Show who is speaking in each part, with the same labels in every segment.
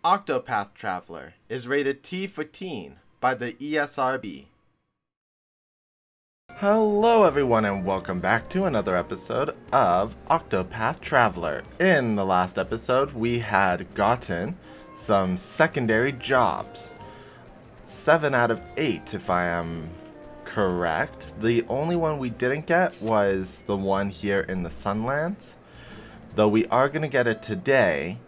Speaker 1: Octopath Traveler is rated T for teen by the ESRB. Hello everyone and welcome back to another episode of Octopath Traveler. In the last episode we had gotten some secondary jobs. 7 out of 8 if I am correct. The only one we didn't get was the one here in the Sunlands. Though we are going to get it today,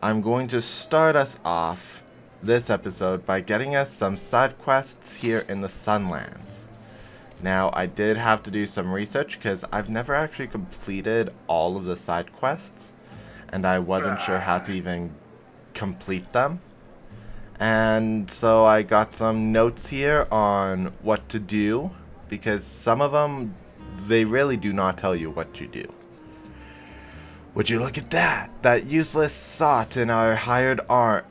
Speaker 1: I'm going to start us off this episode by getting us some side quests here in the Sunlands. Now, I did have to do some research because I've never actually completed all of the side quests, and I wasn't sure how to even complete them. And so I got some notes here on what to do, because some of them, they really do not tell you what you do. Would you look at that? That useless sot in our hired arm.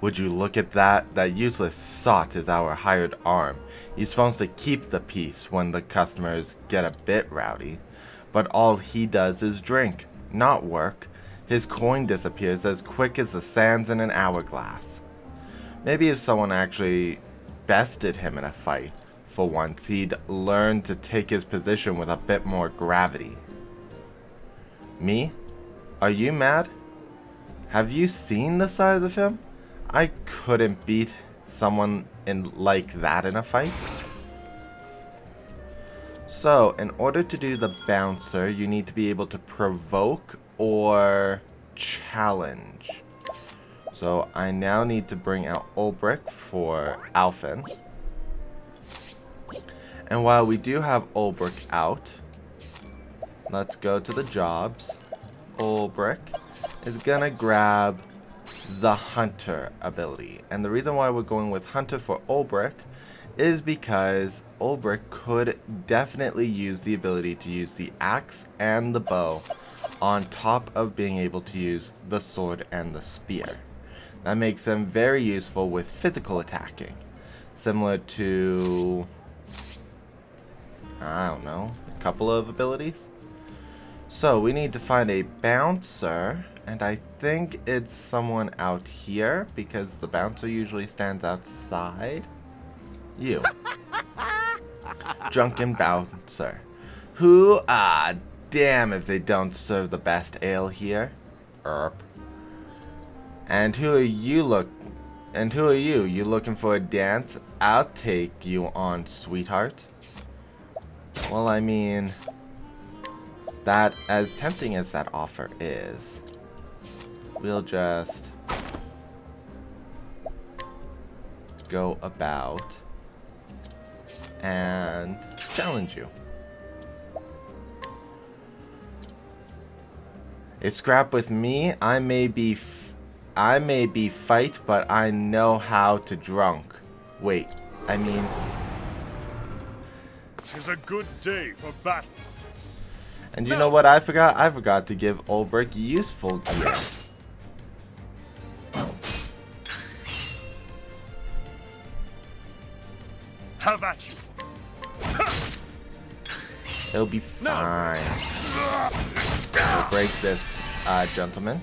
Speaker 1: Would you look at that? That useless sot is our hired arm. He's supposed to keep the peace when the customers get a bit rowdy. But all he does is drink, not work. His coin disappears as quick as the sands in an hourglass. Maybe if someone actually bested him in a fight, for once, he'd learn to take his position with a bit more gravity. Me? Are you mad? Have you seen the size of him? I couldn't beat someone like that in a fight. So, in order to do the bouncer, you need to be able to provoke or challenge. So, I now need to bring out Ulbrich for Alphen. And while we do have Ulbrich out, let's go to the jobs. Ulbrich is gonna grab the Hunter ability. And the reason why we're going with Hunter for Ulbrich is because Ulbrich could definitely use the ability to use the axe and the bow on top of being able to use the sword and the spear. That makes them very useful with physical attacking. Similar to, I don't know, a couple of abilities. So we need to find a bouncer, and I think it's someone out here because the bouncer usually stands outside. You. Drunken bouncer. Who? Ah, damn if they don't serve the best ale here. Erp. And who are you You looking for a dance? I'll take you on, sweetheart. Well, I mean, that, as tempting as that offer is, we'll just go about and challenge you. A scrap with me, I may be fight, but I know how to drunk. Wait, I mean,
Speaker 2: 'tis a good day for battle.
Speaker 1: And you know what I forgot? I forgot to give Ulbrich useful gear.
Speaker 2: Have at you.
Speaker 1: It'll be fine. We'll break this gentleman.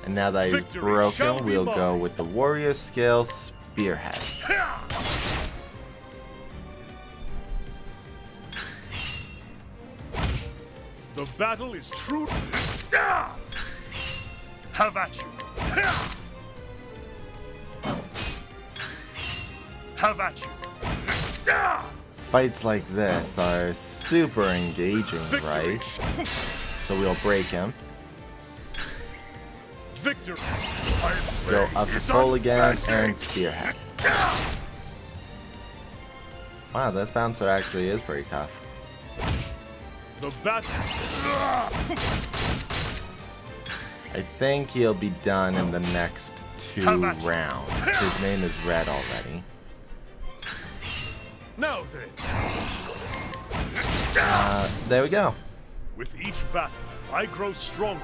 Speaker 1: And now that he's broken, we'll go with the warrior skill spearhead.
Speaker 2: The battle is true. Have at you. Have at you.
Speaker 1: Fights like this are super engaging, right? So we'll break him.
Speaker 2: Victory.
Speaker 1: Go up to full again and spearhead. Wow, this bouncer actually is pretty tough.
Speaker 2: The battle.
Speaker 1: I think he'll be done in the next 2 rounds. His name is Red already.
Speaker 2: Now then.
Speaker 1: There we go.
Speaker 2: With each battle, I grow stronger.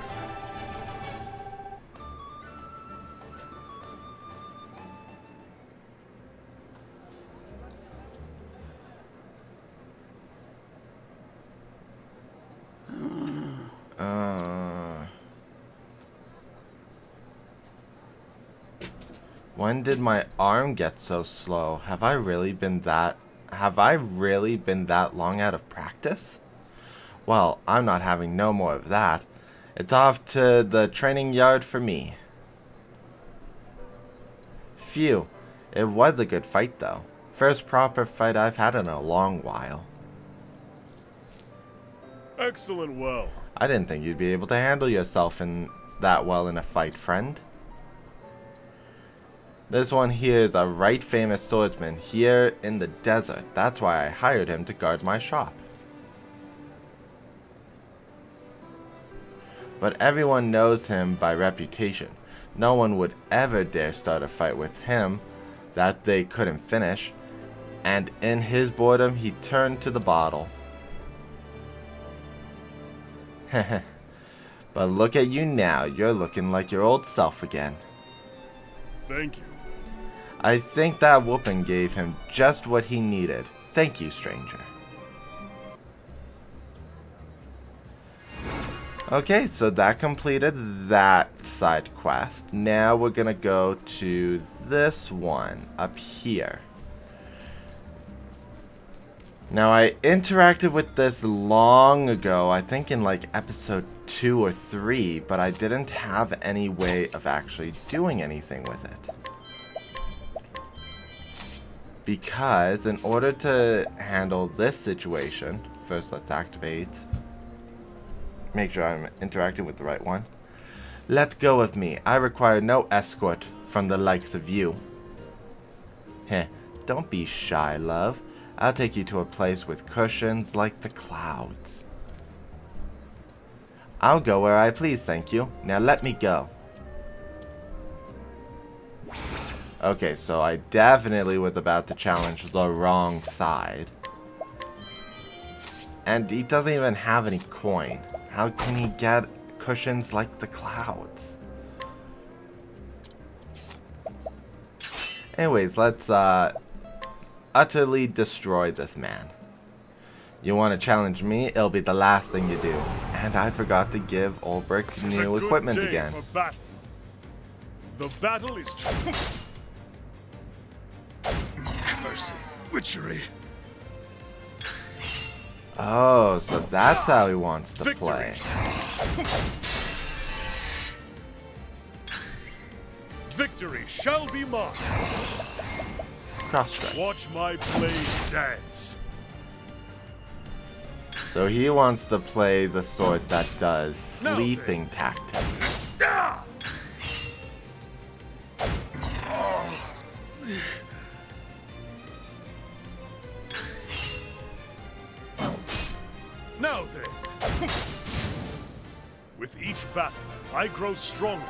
Speaker 1: When did my arm get so slow? Have I really been that long out of practice? Well, I'm not having no more of that. It's off to the training yard for me. Phew. It was a good fight though. First proper fight I've had in a long while.
Speaker 2: Excellent well.
Speaker 1: I didn't think you'd be able to handle yourself that well in a fight, friend. This one here is a right famous swordsman here in the desert. That's why I hired him to guard my shop. But everyone knows him by reputation. No one would ever dare start a fight with him that they couldn't finish. And in his boredom, he turned to the bottle. But look at you now. You're looking like your old self again.
Speaker 2: Thank you.
Speaker 1: I think that whooping gave him just what he needed. Thank you, stranger. Okay, so that completed that side quest. Now we're gonna go to this one up here. Now I interacted with this long ago, I think in like episode 2 or 3, but I didn't have any way of actually doing anything with it. Because in order to handle this situation, first let's activate. Make sure I'm interacting with the right one. Let go of me. I require no escort from the likes of you. Heh, don't be shy, love. I'll take you to a place with cushions like the clouds. I'll go where I please, thank you. Now let me go. Okay, so I definitely was about to challenge the wrong side. And he doesn't even have any coin. How can he get cushions like the clouds? Anyways, let's utterly destroy this man. You want to challenge me? It'll be the last thing you do. And I forgot to give Ulbrich new equipment again.
Speaker 2: The battle is true. Cursed witchery.
Speaker 1: Oh, so that's how he wants to play.
Speaker 2: Victory shall be mine.
Speaker 1: Cross-strike.
Speaker 2: Watch my blade dance.
Speaker 1: So he wants to play the sword that does sleeping tactics.
Speaker 2: Now then, with each battle, I grow stronger.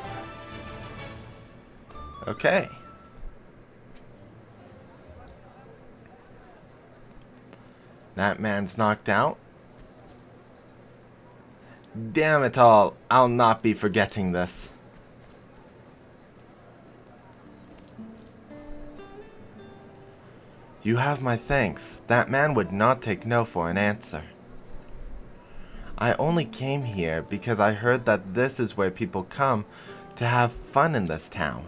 Speaker 1: Okay. That man's knocked out. Damn it all, I'll not be forgetting this. You have my thanks. That man would not take no for an answer. I only came here because I heard that this is where people come to have fun in this town.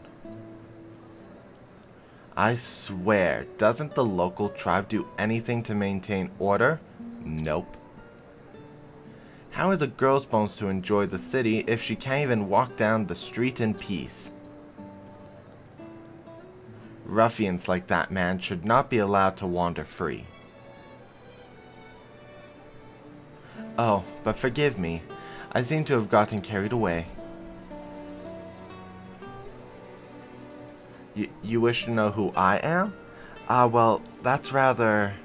Speaker 1: I swear, doesn't the local tribe do anything to maintain order? Nope. How is a girl supposed to enjoy the city if she can't even walk down the street in peace? Ruffians like that man should not be allowed to wander free. Oh, but forgive me. I seem to have gotten carried away. You wish to know who I am? Well, that's rather...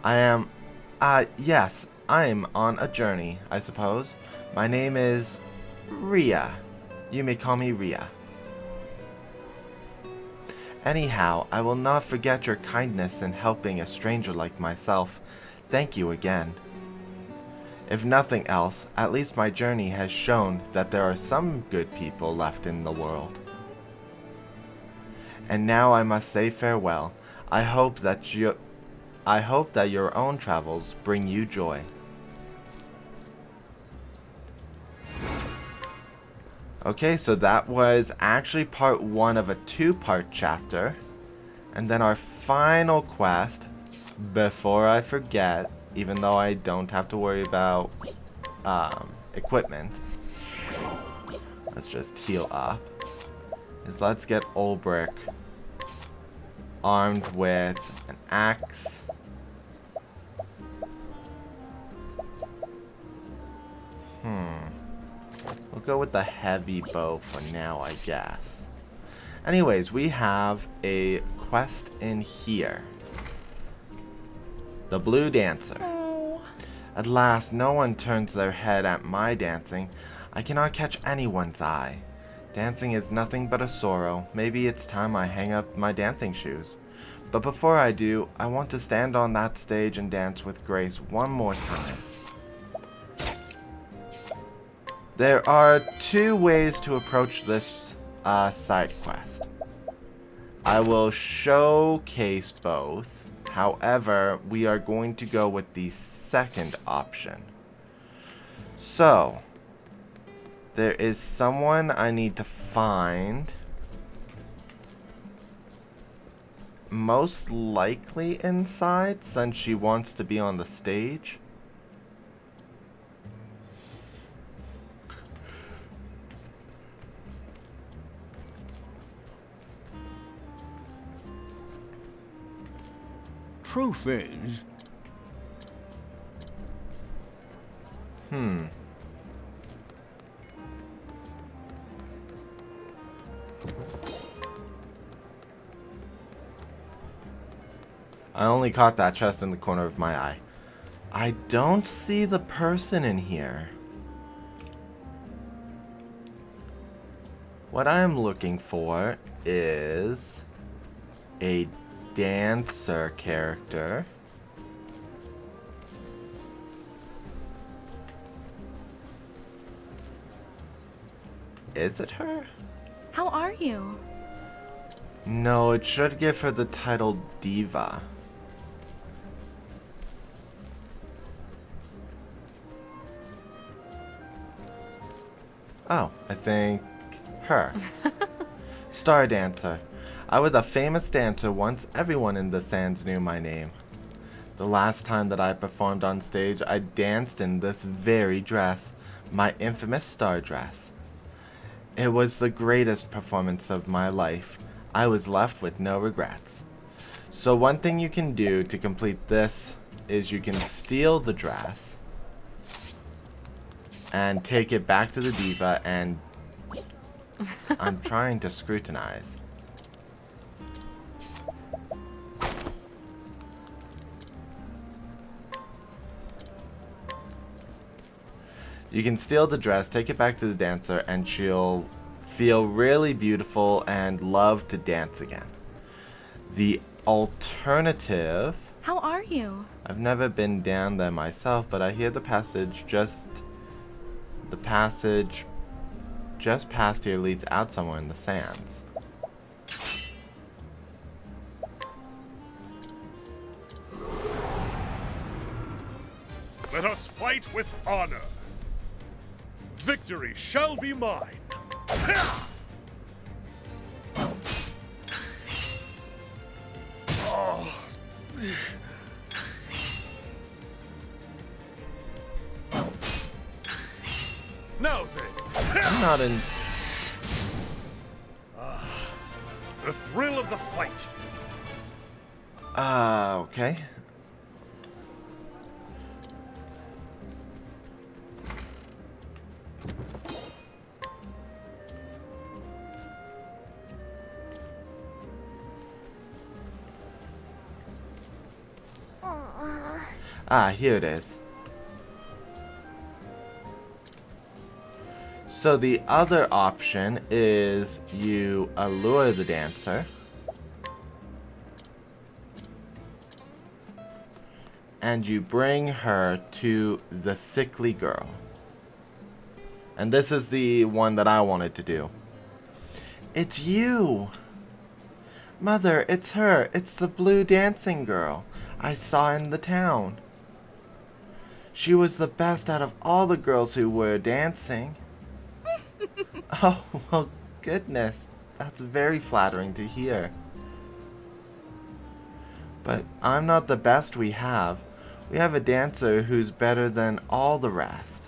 Speaker 1: yes, I'm on a journey, I suppose. My name is... Ria. You may call me Ria. Anyhow, I will not forget your kindness in helping a stranger like myself. Thank you again. If nothing else, at least my journey has shown that there are some good people left in the world. And now I must say farewell. I hope that your own travels bring you joy. Okay, so that was actually part 1 of a 2-part chapter. And then our final quest, before I forget, even though I don't have to worry about equipment, let's just heal up, is let's get Ulbrich armed with an axe. We'll go with the heavy bow for now, I guess. Anyways, we have a quest in here. The Blue Dancer.
Speaker 3: Oh.
Speaker 1: At last, no one turns their head at my dancing. I cannot catch anyone's eye. Dancing is nothing but a sorrow. Maybe it's time I hang up my dancing shoes. But before I do, I want to stand on that stage and dance with grace one more time. There are 2 ways to approach this side quest. I will showcase both. However, we are going to go with the second option. So, there is someone I need to find. Most likely inside, since she wants to be on the stage.
Speaker 4: Truth is...
Speaker 1: I only caught that chest in the corner of my eye. I don't see the person in here. What I'm looking for is a dancer character. Is it her?
Speaker 3: How are you?
Speaker 1: No, it should give her the title Diva. Oh, I think her. Star Dancer. I was a famous dancer once. Everyone in the Sands knew my name. The last time that I performed on stage, I danced in this very dress, my infamous star dress. It was the greatest performance of my life. I was left with no regrets. So one thing you can do to complete this is you can steal the dress and take it back to the diva and... I'm trying to scrutinize. You can steal the dress, take it back to the dancer, and she'll feel really beautiful and love to dance again. The alternative...
Speaker 3: How are you?
Speaker 1: I've never been down there myself, but I hear the passage just past here leads out somewhere in the sands.
Speaker 2: Let us fight with honor. Victory shall be mine. Oh. Now then.
Speaker 1: I'm not in...
Speaker 2: The thrill of the fight.
Speaker 1: Okay. Here it is. So the other option is you allure the dancer and you bring her to the sickly girl. And this is the one that I wanted to do. It's you! Mother, it's her. It's the blue dancing girl I saw in the town. She was the best out of all the girls who were dancing. Oh, well, goodness. That's very flattering to hear. But I'm not the best we have. We have a dancer who's better than all the rest.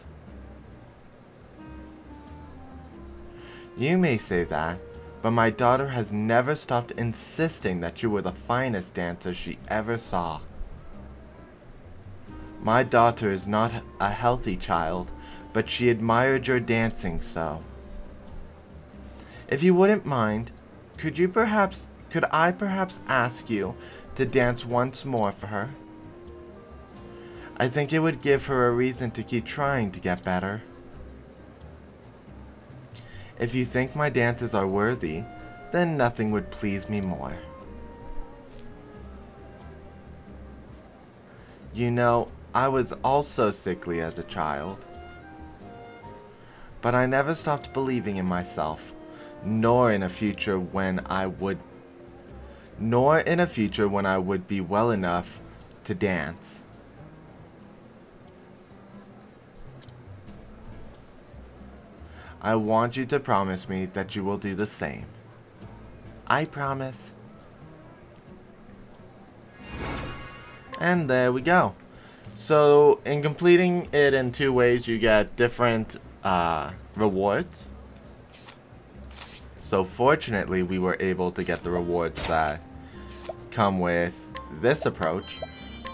Speaker 1: You may say that, but my daughter has never stopped insisting that you were the finest dancer she ever saw. My daughter is not a healthy child, but she admired your dancing so. If you wouldn't mind, could I perhaps ask you to dance once more for her? I think it would give her a reason to keep trying to get better. If you think my dances are worthy, then nothing would please me more. You know, I was also sickly as a child. But I never stopped believing in myself, nor in a future when I would be well enough to dance. I want you to promise me that you will do the same. I promise. And there we go. So, in completing it in 2 ways, you get different rewards. So, fortunately, we were able to get the rewards that come with this approach.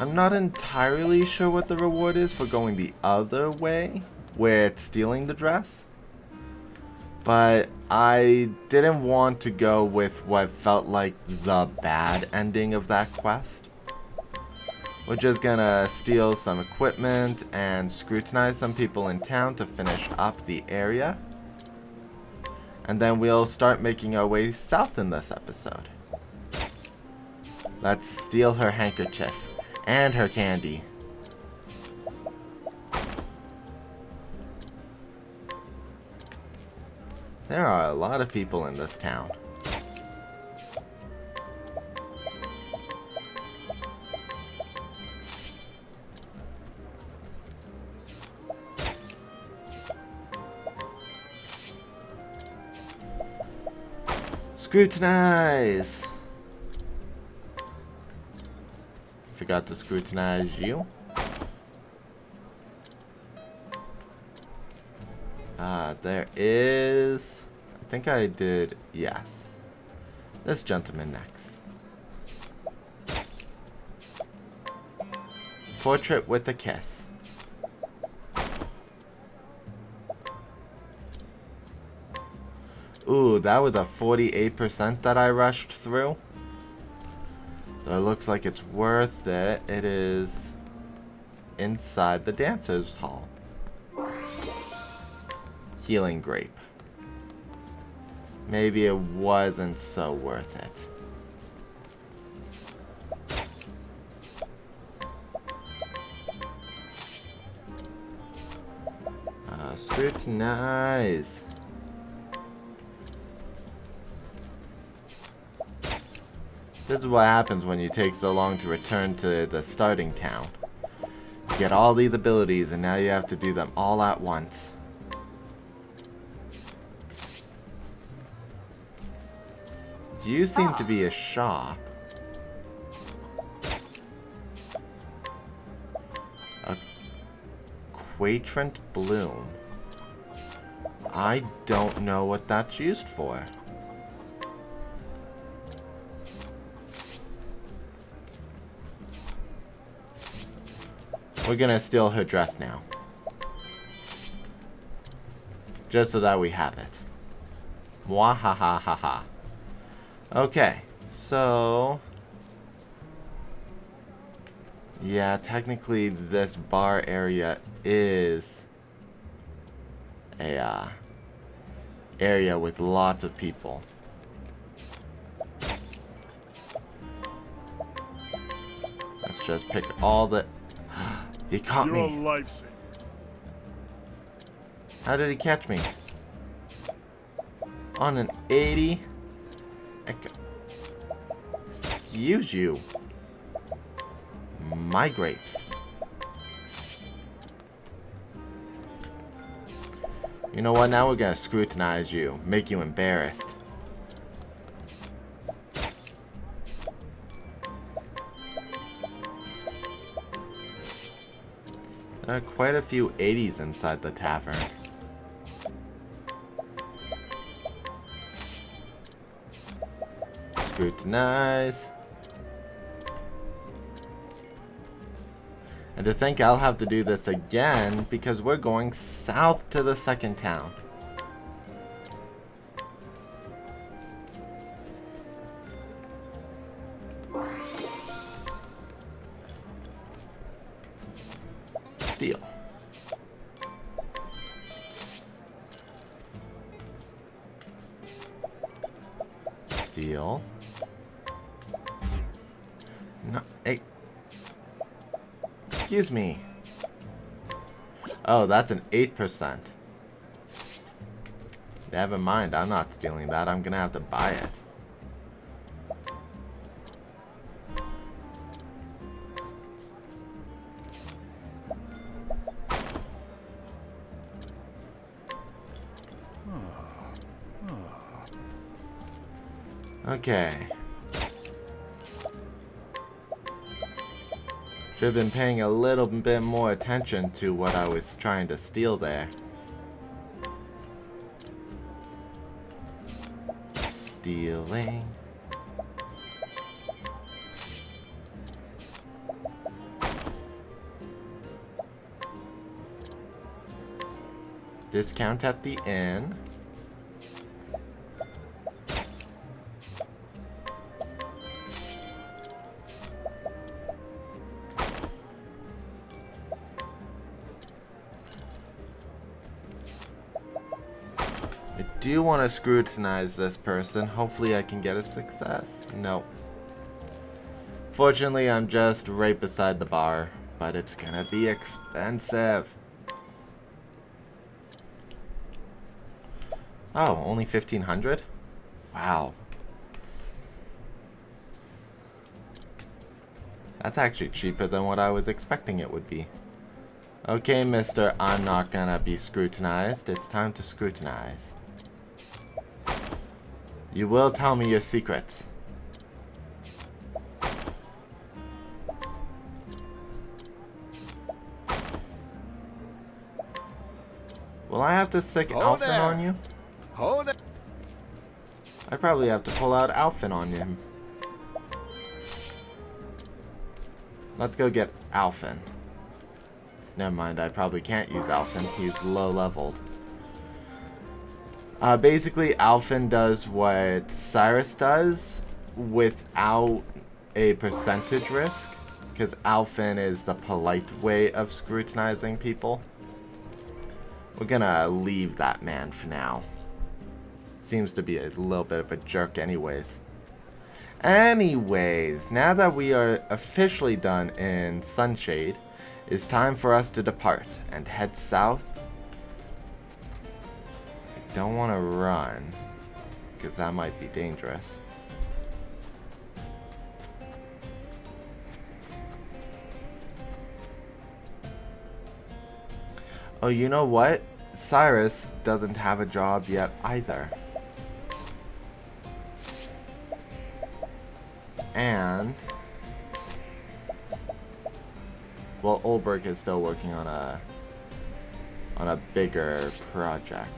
Speaker 1: I'm not entirely sure what the reward is for going the other way with stealing the dress. But I didn't want to go with what felt like the bad ending of that quest. We're just gonna steal some equipment and scrutinize some people in town to finish up the area. And then we'll start making our way south in this episode. Let's steal her handkerchief and her candy. There are a lot of people in this town. Scrutinize! Forgot to scrutinize you. There is... I think I did... yes. This gentleman next. Portrait with a kiss. Ooh, that was a 48% that I rushed through. So it looks like it's worth it. It is inside the dancer's hall. Healing grape. Maybe it wasn't so worth it. Scrutinize. This is what happens when you take so long to return to the starting town. You get all these abilities and now you have to do them all at once. You seem to be a shop. A quadrant bloom. I don't know what that's used for. We're gonna steal her dress now. Just so that we have it. Mwahahaha. Okay, so... yeah, technically this bar area is a area with lots of people. Let's just pick all the... He caught me.
Speaker 2: You're a lifesaver.
Speaker 1: How did he catch me? On an 80? Excuse you. My grapes. You know what? Now we're gonna scrutinize you. Make you embarrassed. There are quite a few 80s inside the tavern. Scrutinize. And to think I'll have to do this again because we're going south to the second town. Steal. Steal. No, hey. Excuse me. Oh, that's an 8%. Never mind, I'm not stealing that. I'm gonna have to buy it. Okay. Should have been paying a little bit more attention to what I was trying to steal there. Stealing. Discount at the inn. I do want to scrutinize this person. Hopefully I can get a success. No. Fortunately, I'm just right beside the bar, but it's gonna be expensive. Oh, only 1,500? Wow. That's actually cheaper than what I was expecting it would be. Okay, mister, I'm not gonna be scrutinized. It's time to scrutinize. You will tell me your secrets. Will I have to stick Alphen on you?
Speaker 4: Hold it.
Speaker 1: I probably have to pull out Alphen on him. Let's go get Alphen. Never mind, I probably can't use Alphen. He's low leveled. Basically, Alphen does what Cyrus does without a percentage risk, because Alphen is the polite way of scrutinizing people. We're gonna leave that man for now. Seems to be a little bit of a jerk anyways. Anyways, now that we are officially done in Sunshade, it's time for us to depart and head south. I don't want to run, because that might be dangerous. Oh, you know what? Cyrus doesn't have a job yet either. And well, Olberg is still working on a bigger project.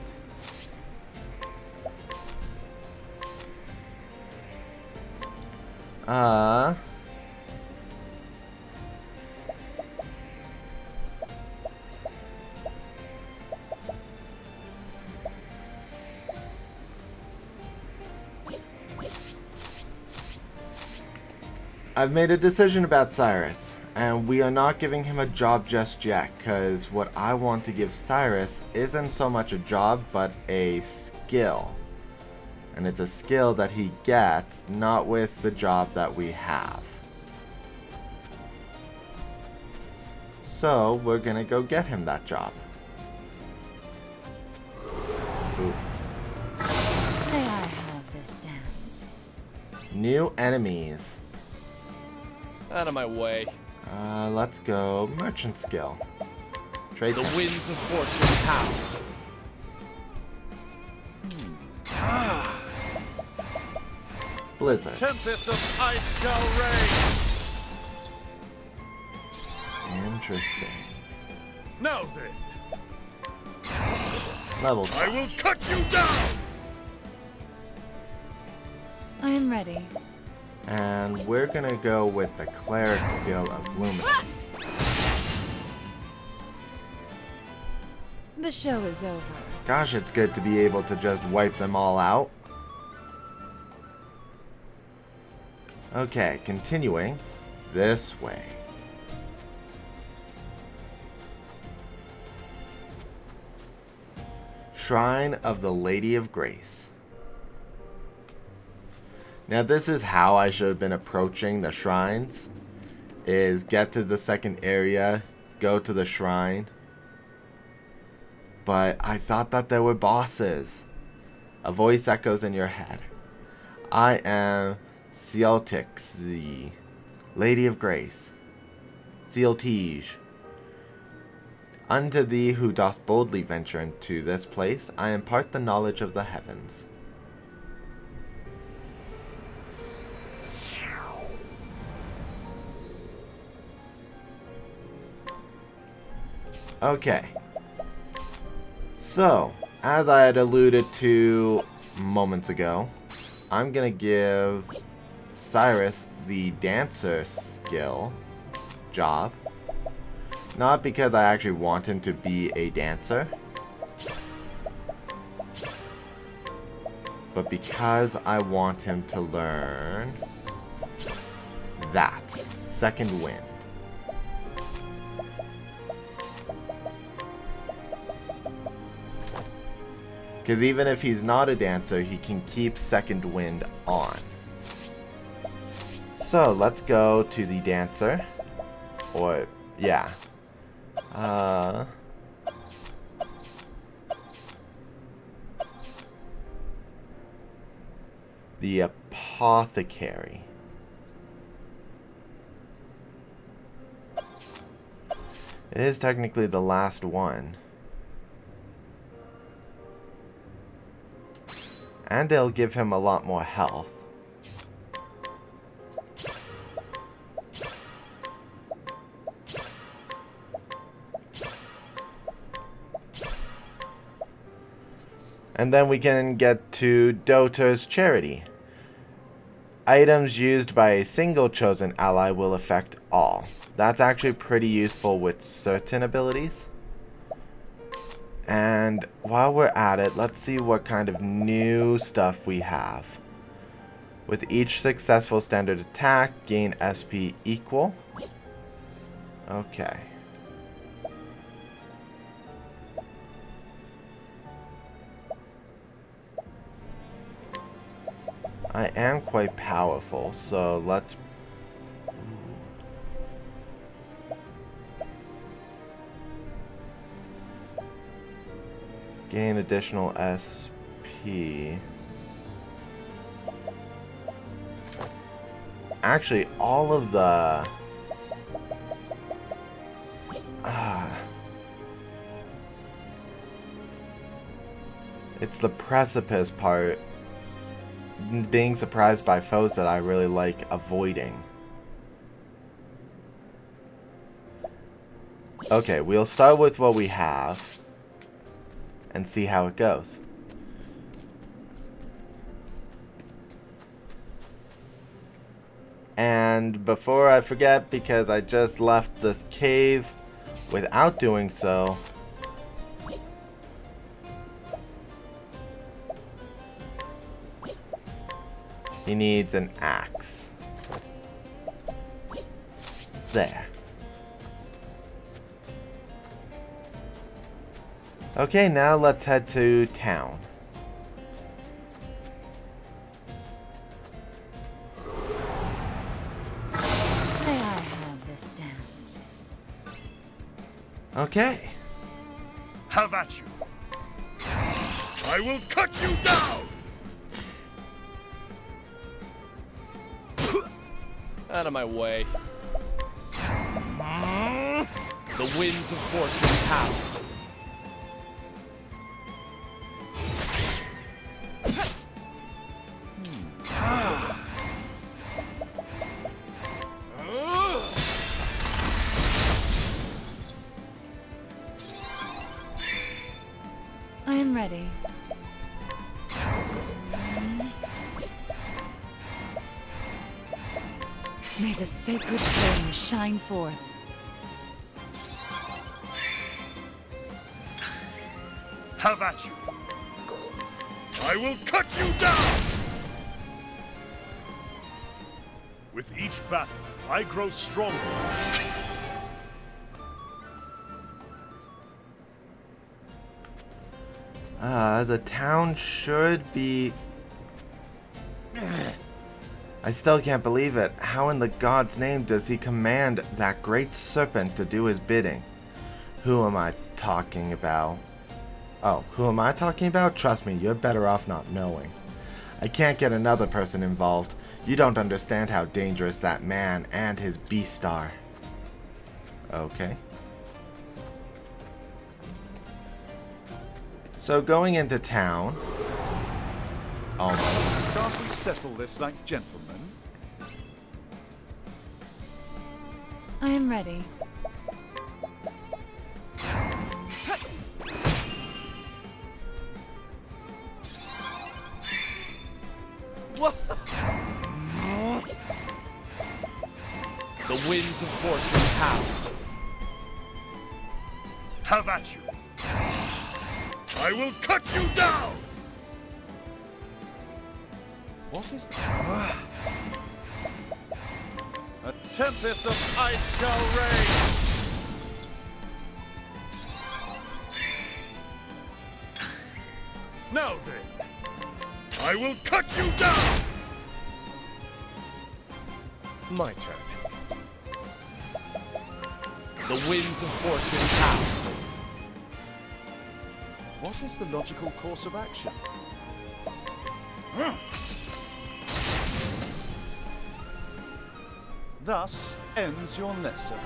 Speaker 1: I've made a decision about Cyrus, and we are not giving him a job just yet, because what I want to give Cyrus isn't so much a job, but a skill. And it's a skill that he gets, not with the job that we have. So, we're gonna go get him that job. Ooh.
Speaker 3: May I have this dance?
Speaker 1: New enemies.
Speaker 4: Out of my way.
Speaker 1: Let's go merchant skill. Trade.
Speaker 4: The winds of fortune howl.
Speaker 1: Blizzard.
Speaker 2: Tempest of ice shall reign.
Speaker 1: Interesting.
Speaker 2: Now then,
Speaker 1: Level
Speaker 2: I will cut you down.
Speaker 3: I am ready.
Speaker 1: And we're gonna go with the cleric skill of Luminous.
Speaker 3: The show is over.
Speaker 1: Gosh, it's good to be able to just wipe them all out. Okay, continuing this way. Shrine of the Lady of Grace. Now this is how I should have been approaching the shrines. Is get to the second area, go to the shrine. But I thought that there were bosses. A voice echoes in your head. I am Celtix, the Lady of Grace. Celtige. Unto thee who doth boldly venture into this place, I impart the knowledge of the heavens. Okay. So, as I had alluded to moments ago, I'm gonna give Cyrus the dancer skill job. Not because I actually want him to be a dancer, but because I want him to learn that, Second Wind. Because even if he's not a dancer, he can keep Second Wind on. So, let's go to the dancer. Or, yeah. The apothecary. It is technically the last one. And they'll give him a lot more health. And then we can get to Dota's Charity. Items used by a single chosen ally will affect all. That's actually pretty useful with certain abilities. And while we're at it, let's see what kind of new stuff we have. With each successful standard attack, gain SP equal. Okay. I am quite powerful, so let's... Gain additional SP. Actually, all of the... It's the precipice part. Being surprised by foes that I really like avoiding. Okay, we'll start with what we have and see how it goes. And before I forget, because I just left this cave without doing so, he needs an axe. There. Okay, now let's head to town.
Speaker 3: May I have this dance?
Speaker 1: Okay.
Speaker 2: Have at you. I will cut you down.
Speaker 4: Out of my way. The winds of fortune howl.
Speaker 3: ready. May the sacred flame shine forth.
Speaker 2: Have at you! I will cut you down! With each battle, I grow stronger.
Speaker 1: The town should be... I still can't believe it. How in the God's name does he command that great serpent to do his bidding? Who am I talking about? Oh, who am I talking about? Trust me, you're better off not knowing. I can't get another person involved. You don't understand how dangerous that man and his beast are. Okay. So going into town... Almost.
Speaker 5: Can't we settle this like gentlemen?
Speaker 3: I am ready.
Speaker 4: The winds of fortune howl.
Speaker 2: Have at you! I will cut you down!
Speaker 5: What is that? A tempest of ice shall rain!
Speaker 2: Now then, I will cut you down!
Speaker 4: My turn. The winds of fortune howl.
Speaker 5: What is the logical course of action? Thus ends your lesson.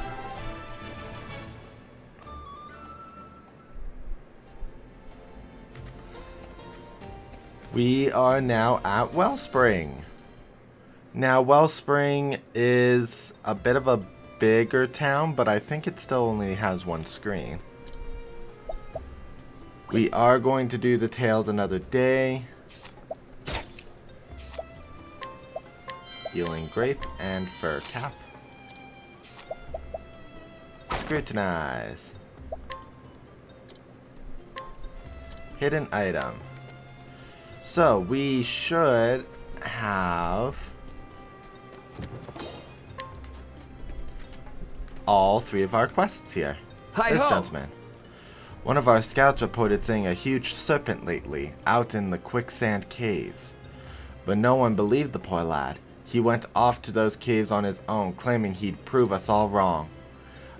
Speaker 1: We are now at Wellspring. Now, Wellspring is a bit of a bigger town, but I think it still only has one screen. We are going to do the Tales another day. Healing Grape and Fur Cap. Scrutinize. Hidden item. So we should have all three of our quests here. This gentleman. One of our scouts reported seeing a huge serpent lately out in the quicksand caves. But no one believed the poor lad. He went off to those caves on his own, claiming he'd prove us all wrong.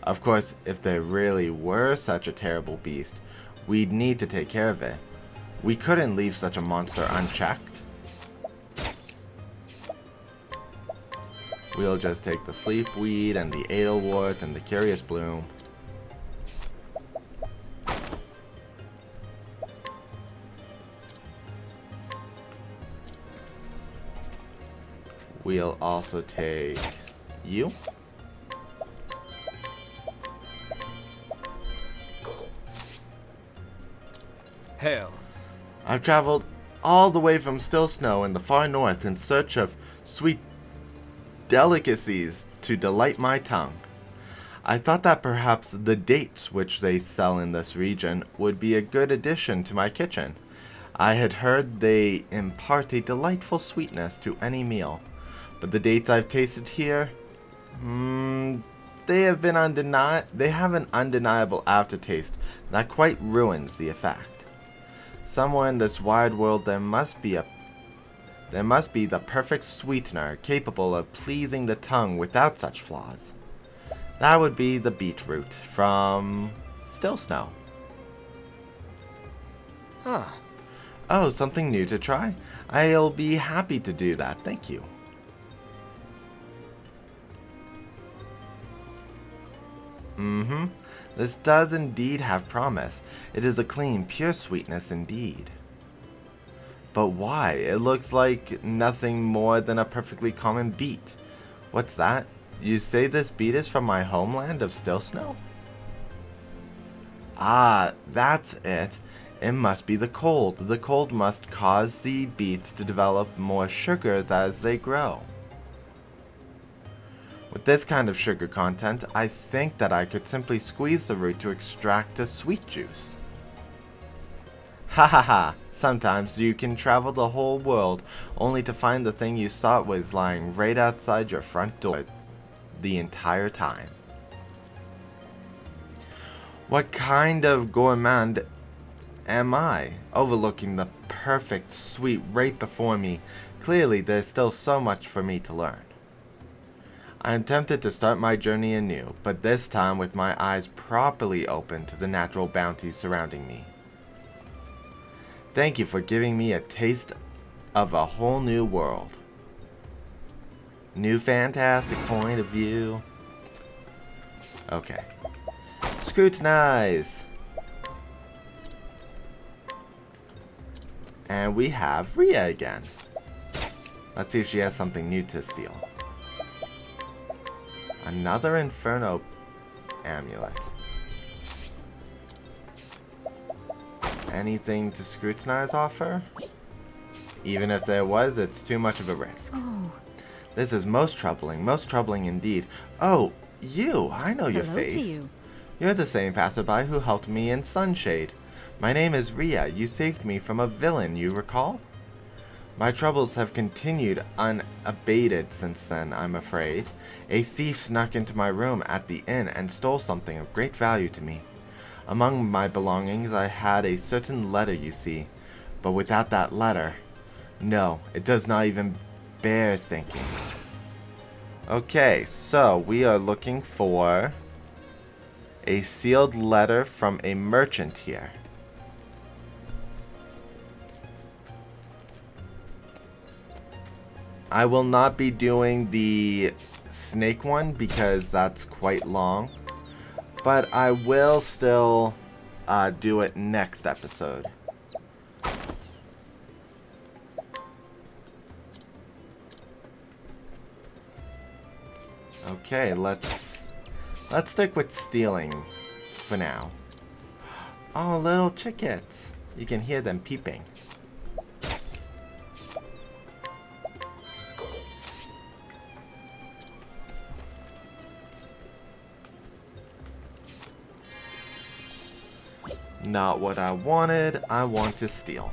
Speaker 1: Of course, if there really were such a terrible beast, we'd need to take care of it. We couldn't leave such a monster unchecked. We'll just take the sleepweed and the edelwort and the curious bloom. We'll also take you.
Speaker 4: Hail.
Speaker 1: I've traveled all the way from Still Snow in the far north in search of sweet delicacies to delight my tongue. I thought that perhaps the dates which they sell in this region would be a good addition to my kitchen. I had heard they impart a delightful sweetness to any meal, but the dates I've tasted here, they have an undeniable aftertaste that quite ruins the effect. Somewhere in this wide world there must be the perfect sweetener capable of pleasing the tongue without such flaws. That would be the beetroot from Still Snow.
Speaker 4: Huh.
Speaker 1: Oh, something new to try? I'll be happy to do that, thank you. This does indeed have promise. It is a clean, pure sweetness indeed. But why? It looks like nothing more than a perfectly common beet. What's that? You say this beet is from my homeland of Still Snow? Ah, that's it. It must be the cold. The cold must cause the beets to develop more sugars as they grow. With this kind of sugar content, I think that I could simply squeeze the root to extract a sweet juice. Ha ha ha! Sometimes you can travel the whole world only to find the thing you sought was lying right outside your front door the entire time. What kind of gourmand am I, overlooking the perfect sweet right before me? Clearly, there's still so much for me to learn. I am tempted to start my journey anew, but this time with my eyes properly open to the natural bounties surrounding me. Thank you for giving me a taste of a whole new world. New fantastic point of view. Okay. Scrutinize! And we have Rhea again. Let's see if she has something new to steal. Another Inferno amulet. Anything to scrutinize off her? Even if there was, it's too much of a risk.
Speaker 3: Oh.
Speaker 1: This is most troubling indeed. Oh, you! I know your face.
Speaker 3: To you.
Speaker 1: You're the same passerby who helped me in Sunshade. My name is Rhea. You saved me from a villain, you recall? My troubles have continued unabated since then, I'm afraid. A thief snuck into my room at the inn and stole something of great value to me. Among my belongings I had a certain letter, you see. But without that letter, no, it does not even bear thinking. Okay, so we are looking for a sealed letter from a merchant here. I will not be doing the snake one because that's quite long, but I will still do it next episode. Okay, let's stick with stealing for now. Oh, little chickens. You can hear them peeping. Not what I wanted. I want to steal.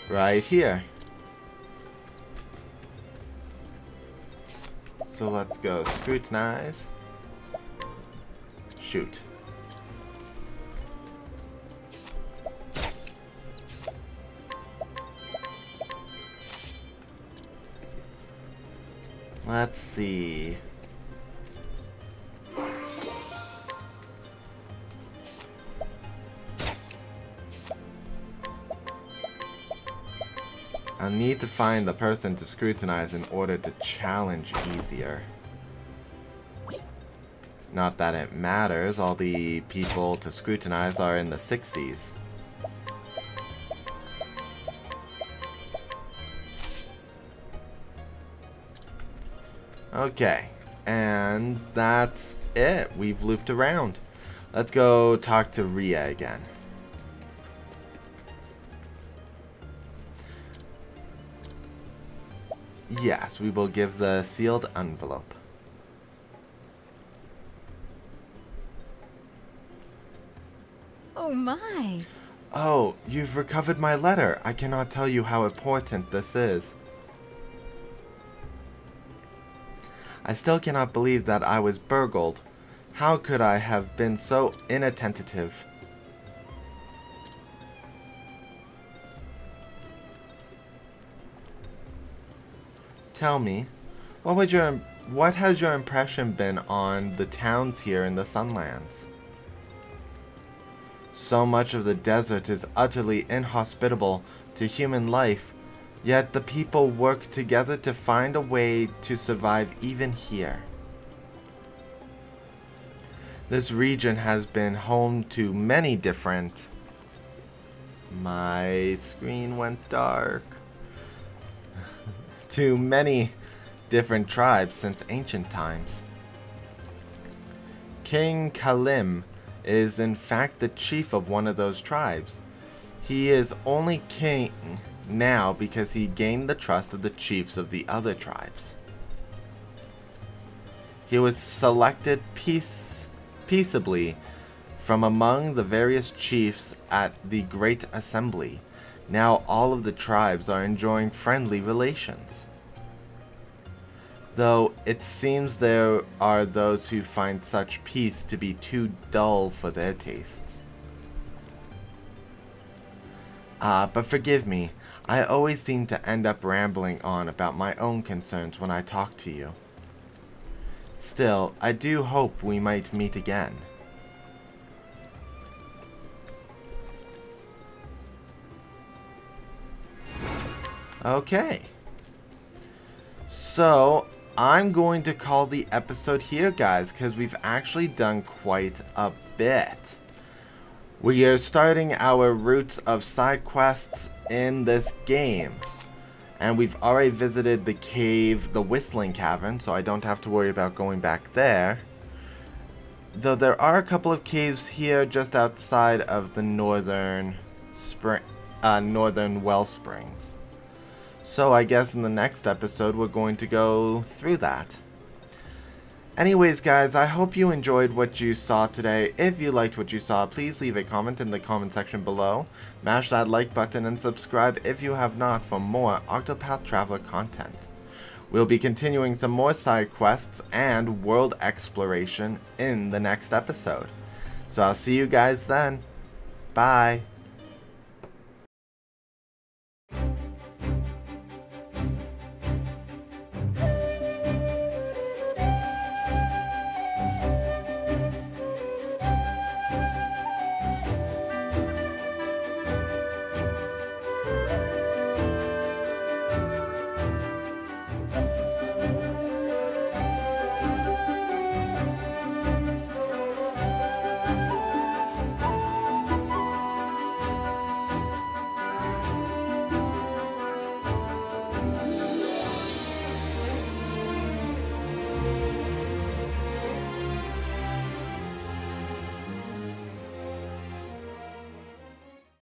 Speaker 1: Right here. So let's go scrutinize. Shoot. Let's see. I need to find the person to scrutinize in order to challenge easier. Not that it matters, all the people to scrutinize are in the 60s. Okay, and that's it. We've looped around. Let's go talk to Rhea again. Yes, we will give the sealed envelope.
Speaker 3: Oh my!
Speaker 1: Oh, you've recovered my letter. I cannot tell you how important this is. I still cannot believe that I was burgled. How could I have been so inattentive? Tell me, what has your impression been on the towns here in the Sunlands? So much of the desert is utterly inhospitable to human life, yet the people work together to find a way to survive even here. This region has been home to many different... My screen went dark. To many different tribes since ancient times. King Kalim is in fact the chief of one of those tribes. He is only king now because he gained the trust of the chiefs of the other tribes. He was selected peaceably from among the various chiefs at the Great Assembly. Now all of the tribes are enjoying friendly relations. Though it seems there are those who find such peace to be too dull for their tastes. But forgive me, I always seem to end up rambling on about my own concerns when I talk to you. Still, I do hope we might meet again. Okay. So, I'm going to call the episode here, guys, because we've actually done quite a bit. We are starting our routes of side quests in this game. And we've already visited the cave, the Whistling Cavern, so I don't have to worry about going back there. Though there are a couple of caves here just outside of the northern Wellsprings. So I guess in the next episode we're going to go through that. Anyways guys, I hope you enjoyed what you saw today. If you liked what you saw, please leave a comment in the comment section below. Mash that like button and subscribe if you have not for more Octopath Traveler content. We'll be continuing some more side quests and world exploration in the next episode. So I'll see you guys then. Bye.